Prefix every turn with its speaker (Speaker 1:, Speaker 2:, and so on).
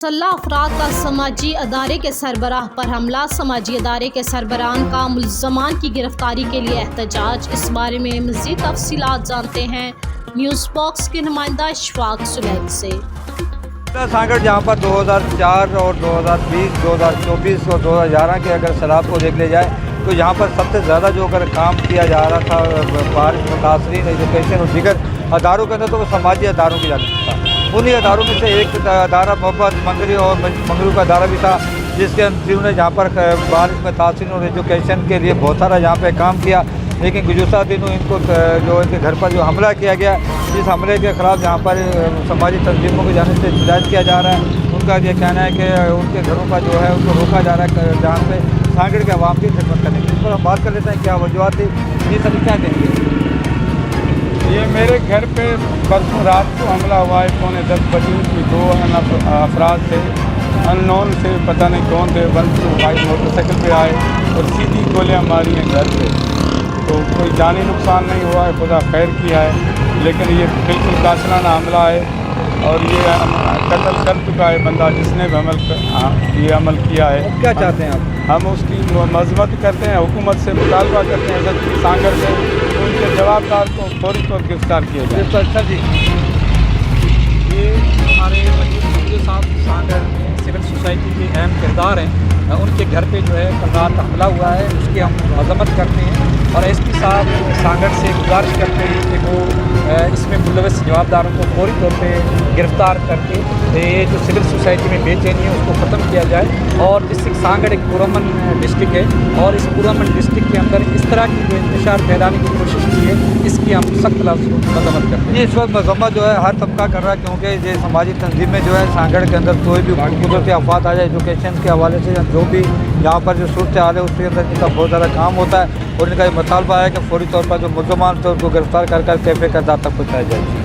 Speaker 1: مسلح افراد کا سماجی ادارے کے سربراہ پر حملہ، سماجی ادارے کے سربراہان کا ملزمان کی گرفتاری کے لیے احتجاج۔ اس بارے میں مزید تفصیلات جانتے ہیں نیوز باکس کے نمائندہ اشفاق سلیل سے۔
Speaker 2: سانگڑ جہاں پر 2004 اور 2020، 2024 اور 2011 کے اگر سیلاب کو دیکھ لے جائے تو یہاں پر سب سے زیادہ جو اگر کام کیا جا رہا تھا بارش متاثرین ایجوکیشن اور دیگر اداروں کے اندر تو وہ سماجی اداروں کی جانب تھا۔ انہی اداروں میں سے ایک ادارہ محبت منگری اور منگرو کا ادارہ بھی تھا، جس کے جنہوں نے جہاں پر بارش میں تاثرین اور ایجوکیشن کے لیے بہت سارا یہاں پہ کام کیا، لیکن گزشتہ دنوں ان کو جو ان کے گھر پر جو حملہ کیا گیا، اس حملے کے خلاف یہاں پر سماجی تنظیموں کی جانب سے احتجاج کیا جا رہا ہے۔ ان کا یہ کہنا ہے کہ ان کے گھروں کا جو ہے ان کو روکا جا رہا ہے جہاں پہ سانگڑ کے عوام کی خدمت کرنے کی۔ اس پر ہم بات کر لیتے ہیں کیا وجوہات تھی، یہ سب کیا کہیں گے؟
Speaker 3: یہ میرے گھر پہ پرسوں رات کو حملہ ہوا ہے 9:45 بجے کی۔ 2 افراد تھے، ان نون سے، پتہ نہیں کون تھے، 125 موٹر سائیکل پہ آئے اور سیدھی گولیاں ماری ہیں گھر پہ۔ تو کوئی جانی نقصان نہیں ہوا ہے، خدا خیر کیا ہے، لیکن یہ بالکل قاتلانہ حملہ ہے اور یہ قتل کر چکا ہے بندہ جس نے بھی یہ عمل کیا ہے۔
Speaker 2: کیا چاہتے ہیں آپ؟
Speaker 3: ہم اس کی مذمت کرتے ہیں، حکومت سے مطالبہ کرتے ہیں کہ سانگڑ سے ان کے جوابدار کو فوری طور پر گرفتار کیا جائے۔
Speaker 2: اچھا جی،
Speaker 4: یہ ہمارے وزیر صاحب سانگڑ میں سول سوسائٹی کے اہم کردار ہیں، ان کے گھر پہ جو ہے کل رات حملہ ہوا ہے، اس کی ہم مذمت کرتے ہیں اور ایس پی صاحب سانگڑ سے گزارش کرتے ہیں کہ وہ اس میں ملوث جوابداروں کو فوری طور پہ گرفتار کر کے یہ جو سول سوسائٹی میں بے چینی ہے اس کو ختم کیا جائے۔ اور ڈسٹرکٹ سانگڑ ایک پرامن ڈسٹرکٹ ہے اور اس پرامن ڈسٹرکٹ کے اندر اس طرح کی جو انتشار پھیلانے کی کوشش کی ہے، اس کی ہم سخت لفظ مذمت کرتے ہیں۔
Speaker 2: یہ اس وقت مذمت جو ہے ہر طبقہ کر رہا ہے، کیونکہ یہ سماجی تنظیمیں جو ہے سانگڑ کے اندر کوئی بھی قدرتی آفات آ جائے ایجوکیشن کے حوالے سے جو بھی یہاں پر جو صورتحال ہے اس کے اندر ان کا بہت زیادہ کام ہوتا ہے، اور ان کا یہ مطالبہ ہے کہ فوری طور پر جو ملزمان تھے ان کو گرفتار کر کیفے کردار تک پہنچایا جائے۔